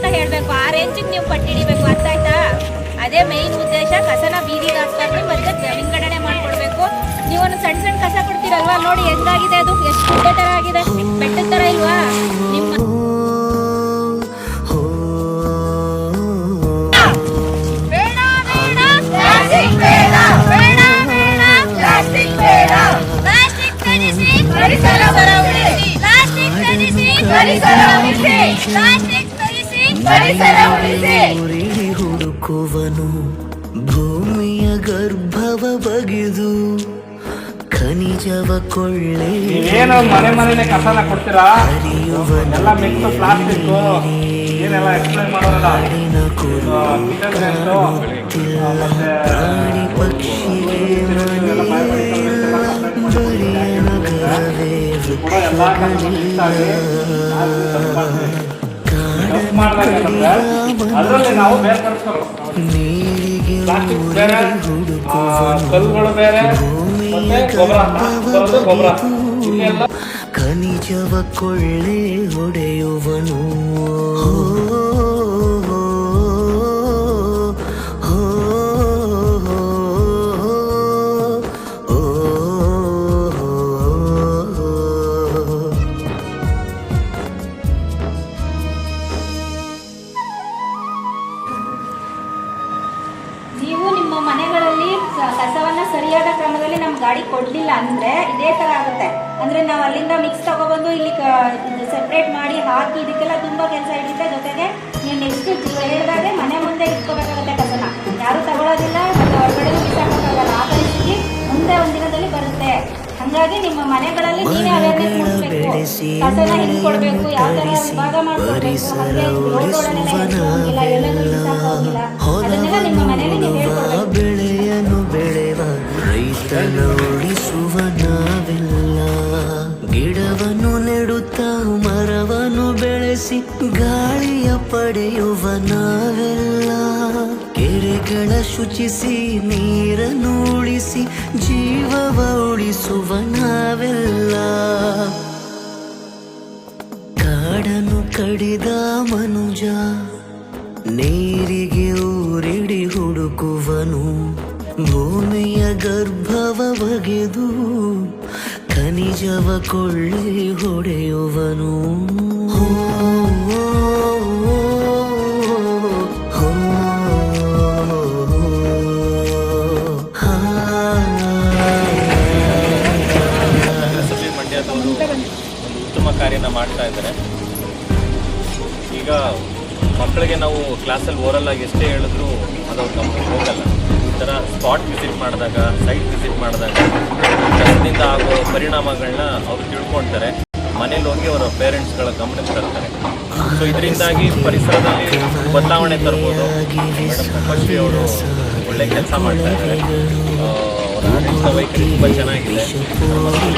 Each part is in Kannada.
ಅಂತ ಹೇಳ್ಬೇಕು. ಆ ರೇಂಜಿಗೆ ನೀವು ಪಟ್ಟಿಡಿಬೇಕು, ಅರ್ಥ ಆಯ್ತಾ? ಅದೇ ಮೇನ್ ಉದ್ದೇಶ. ಕಸನ ಬೀದಿಗೆ ಹಾಕ್ತಾರೆ ಮತ್ತೆ ವಿಂಗಡಣೆ ಮಾಡ್ಕೊಡ್ಬೇಕು. ನೀವು ಒಂದು ಸಣ್ಣ ಸಣ್ಣ ಕಸ ಕೊಡ್ತೀರಲ್ವಾ, ನೋಡಿ ಹೆಂಗಾಗಿದೆ ಅದು, ಎಷ್ಟು ಗುಡ್ಡೆ ತರ ಆಗಿದೆ, ಬೆಟ್ಟದ ತರ ಇಲ್ವಾ ನಿಮ್ಮ. ಹುಡುಕುವನು ಭೂಮಿಯ ಗರ್ಭವ ಬಗೆದು ಖನಿಜವ ಕೊಳ್ಳೆ ನೀವೇನು ಮನೆ ಕಸನ ಕೊಡ್ತೀರಾ, ಎಲ್ಲ ಮಿಕ್ಸ್ ಪ್ಲಾಸ್ಟಿಕ್ ಏನೆಲ್ಲ ಎಕ್ಸ್ಪ್ಲೈನ್ ಮಾಡೋದಲ್ಲ. ಪ್ರಾಣಿ ಪಕ್ಷಿಗೆ ಅದರಲ್ಲಿ ನಾವು ಬೇರ್ಪಡಿಸ್ಬೇಕು. ಪ್ಲಾಸ್ಟಿಕ್ ಬೇರೆ, ಕಲ್ಲುಗಳು ಬೇರೆ, ಗೊಬ್ಬರ ಇಲ್ಲೆಲ್ಲ ಖನಿಜವ ಕೊಳ್ಳೆ ಹೊಡೆಯುವನು. ನೀವು ನಿಮ್ಮ ಮನೆಗಳಲ್ಲಿ ಕಸವನ್ನ ಸರಿಯಾದ ಕ್ರಮದಲ್ಲಿ ನಮ್ಮ ಗಾಡಿ ಕೊಡ್ಲಿಲ್ಲ ಅಂದ್ರೆ ಇದೇ ತರ ಆಗುತ್ತೆ. ಅಂದ್ರೆ ನಾವು ಅಲ್ಲಿಂದ ಮಿಕ್ಸ್ ತಗೊಬಂದು ಇಲ್ಲಿ ಸೆಪರೇಟ್ ಮಾಡಿ ಹಾಕಿ ಇದಕ್ಕೆಲ್ಲ ತುಂಬಾ ಕೆಲಸ ಹಿಡಿಯುತ್ತೆ. ಜೊತೆಗೆ ನೀವು ನೆಕ್ಸ್ಟ್ ಹೇಳಿದಾಗೆ ಮನೆ ಮುಂದೆ ಇಟ್ಕೋಬೇಕಾಗುತ್ತೆ ಕಸನ. ಯಾರು ತಗೊಳ್ಳೋದಿಲ್ಲ ಮತ್ತೆ ಹೊರಗಡೆ ಬಿಸಾಕೋಕ್ಕಾಗಲ್ಲ. ಆ ಪರಿಸ್ಥಿತಿ ಮುಂದೆ ಒಂದಿನದಲ್ಲಿ ಬರುತ್ತೆ. ಹಂಗಾಗಿ ನಿಮ್ಮ ಮನೆಗಳಲ್ಲಿ ನೀವೇ ಅವೇರ್ನೆಸ್ ಮೂಡಿಸಬೇಕು. ಕಸನ ಹಿಂಗ್ ಕೊಡ್ಬೇಕು, ಯಾವ ತರ ವಿಭಾಗ ಮಾಡ್ಕೊಡ್ಬೇಕು, ಹಾಗೆ ರೋಡ್ ಒಳಗೆಲ್ಲ ಎಲ್ಲನೂ ಬಿಸಾಕೋಗಿಲ್ಲ, ಅದನ್ನೆಲ್ಲ ನಿಮ್ಮ ಮನೆಯಲ್ಲಿ ನೀವು ಹೇಳ್ಕೊಡ್ಬೇಕು. ಬೆಳೆಯನು ಬೆಳೆವ ರೈತನ ಉಳಿಸುವ ನಾವೆಲ್ಲ, ಗಿಡವನ್ನು ನೆಡುತ್ತಾ ಮರವನ್ನು ಬೆಳೆಸಿ ಗಾಳಿಯ ಪಡೆಯುವ ನಾವೆಲ್ಲ, ಕೆರೆಗಳ ಶುಚಿಸಿ ನೀರನ್ನು ಉಳಿಸಿ ಜೀವವ ಉಳಿಸುವ ನಾವೆಲ್ಲ, ಕಾಡನ್ನು ಕಡಿದ ಮನುಜ ನೀರಿಗೆ ಊರಿಡಿ ಹುಡುಕುವನು, ಭೂಮಿಯ ಗರ್ಭವ ಬಗೆದು ಖನಿಜವ ಕೊಳ್ಳೆ ಹೊಡೆಯುವನು. ಉತ್ತಮ ಕಾರ್ಯನ ಮಾಡ್ತಾ ಇದ್ದಾರೆ. ಈಗ ಮಕ್ಕಳಿಗೆ ನಾವು ಕ್ಲಾಸಲ್ಲಿ ಓರಲ್ ಆಗಿ ಎಷ್ಟೇ ಹೇಳಿದ್ರು ಅದು ಅವ್ರ ಗಮನಕ್ಕೆ ಹೋಗಲ್ಲ. ಈ ಥರ ಸ್ಪಾಟ್ ವಿಸಿಟ್ ಮಾಡಿದಾಗ, ಸೈಟ್ ವಿಸಿಟ್ ಮಾಡಿದಾಗ ಕಸದಿಂದ ಆಗೋ ಪರಿಣಾಮಗಳನ್ನ ಅವರು ತಿಳ್ಕೊಳ್ತಾರೆ. ಮನೇಲಿ ಹೋಗಿ ಅವರ ಪೇರೆಂಟ್ಸ್ಗಳ ಗಮನಕ್ಕೆ ತರ್ತಾರೆ. ಸೊ ಇದರಿಂದಾಗಿ ಪರಿಸರದಲ್ಲಿ ಬದಲಾವಣೆ ತರ್ಬೋದು. ಮೇಡಮ್ ತಪಶ್ರೀ ಅವರು ಒಳ್ಳೆ ಕೆಲಸ ಮಾಡ್ತಾ ಇದ್ದಾರೆ. ಅವರ ಆಡಳಿತ ವೈಖರಿ ತುಂಬ ಚೆನ್ನಾಗಿದೆ.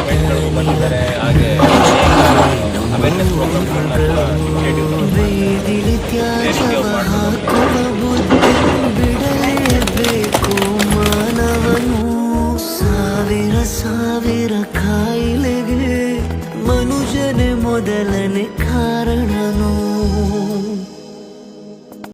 ಇವೆಂಟ್ಗಳಿಗೂ ಬಂದಿದ್ದಾರೆ. ಹಾಗೆ ಅವೇರ್ನೆಸ್ ಪ್ರೋಗ್ರಾಮ್ಗಳನ್ನ ಕೂಡ ಇನಿಷಿಯೇಟಿವ್ ಮಾಡ್ತಾರೆ.